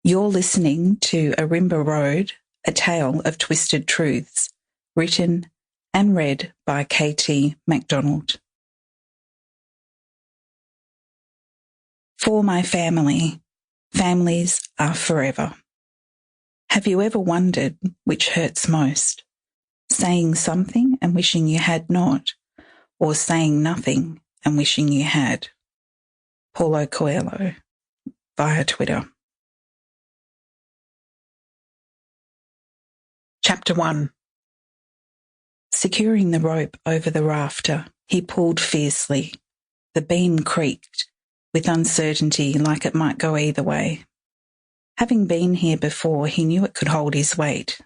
You're listening to Ourimbah Road, A Tale of Twisted Truths, written and read by T Macdonald. For my family, families are forever. Have you ever wondered which hurts most? Saying something and wishing you had not, or saying nothing and wishing you had? Paulo Coelho, via Twitter. Chapter 1. Securing the rope over the rafter, he pulled fiercely. The beam creaked, with uncertainty like it might go either way. Having been here before, he knew it could hold his weight.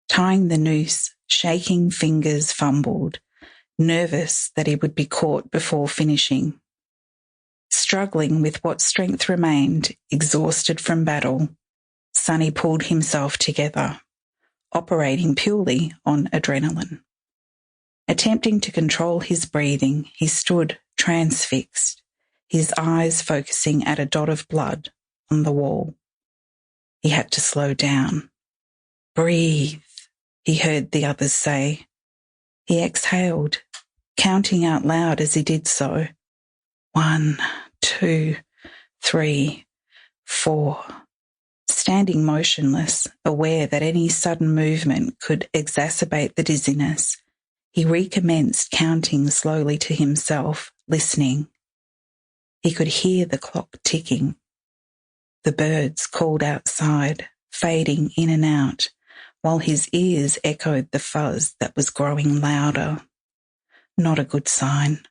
Tying the noose, shaking fingers fumbled, nervous that he would be caught before finishing. Struggling with what strength remained, exhausted from battle, Sonny pulled himself together, operating purely on adrenaline. Attempting to control his breathing, he stood transfixed, his eyes focusing at a dot of blood on the wall. He had to slow down. Breathe, he heard the others say. He exhaled, counting out loud as he did so. 1, 2, 3, 4. Standing motionless, aware that any sudden movement could exacerbate the dizziness, he recommenced counting slowly to himself, listening. He could hear the clock ticking. The birds called outside, fading in and out, while his ears echoed the fuzz that was growing louder. Not a good sign.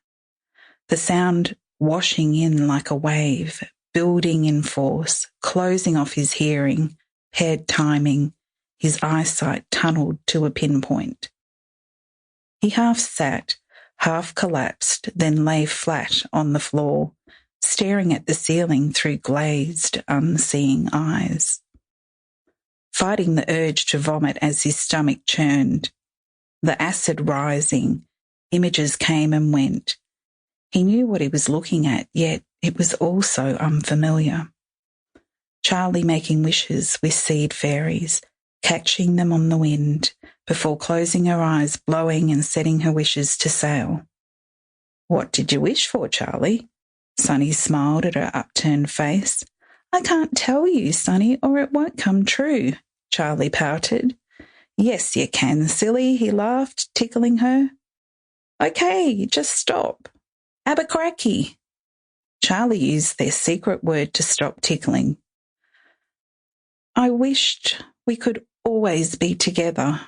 The sound washing in like a wave, building in force, closing off his hearing, paired timing, his eyesight tunneled to a pinpoint. He half sat, half collapsed, then lay flat on the floor, staring at the ceiling through glazed, unseeing eyes. Fighting the urge to vomit as his stomach churned, the acid rising, images came and went. He knew what he was looking at, yet it was also unfamiliar. Charlie making wishes with seed fairies, catching them on the wind, before closing her eyes, blowing and setting her wishes to sail. What did you wish for, Charlie? Sonny smiled at her upturned face. I can't tell you, Sonny, or it won't come true, Charlie pouted. Yes, you can, silly, he laughed, tickling her. Okay, just stop. Abercracky. Charlie used their secret word to stop tickling. I wished we could always be together,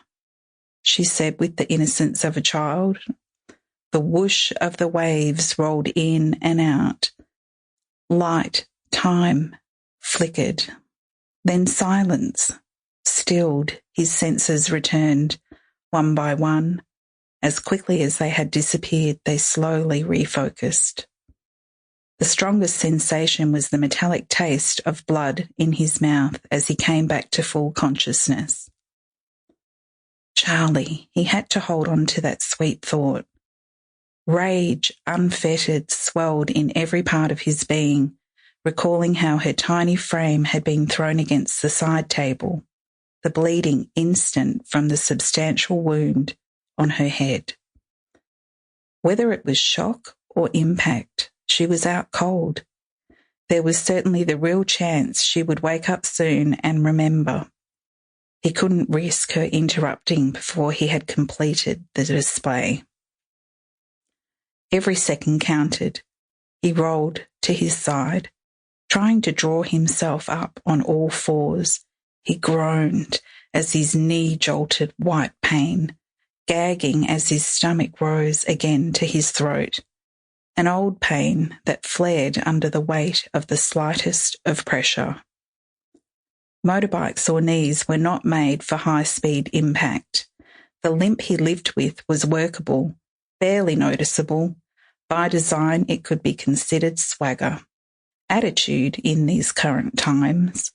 she said with the innocence of a child. The whoosh of the waves rolled in and out. Light, time, flickered. Then silence, stilled, his senses returned, one by one. As quickly as they had disappeared, they slowly refocused. The strongest sensation was the metallic taste of blood in his mouth as he came back to full consciousness. Charlie, he had to hold on to that sweet thought. Rage, unfettered, swelled in every part of his being, recalling how her tiny frame had been thrown against the side table, the bleeding instant from the substantial wound on her head. Whether it was shock or impact, she was out cold. There was certainly the real chance she would wake up soon and remember. He couldn't risk her interrupting before he had completed the display. Every second counted. He rolled to his side, trying to draw himself up on all fours. He groaned as his knee jolted white pain, gagging as his stomach rose again to his throat, an old pain that flared under the weight of the slightest of pressure. Motorbikes or knees were not made for high-speed impact. The limp he lived with was workable, barely noticeable. By design, it could be considered swagger. Attitude in these current times.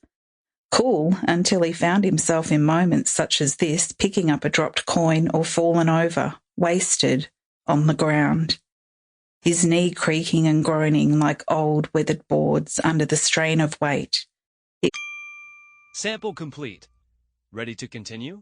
Cool until he found himself in moments such as this, picking up a dropped coin or fallen over, wasted, on the ground. His knee creaking and groaning like old weathered boards under the strain of weight. Sample complete. Ready to continue?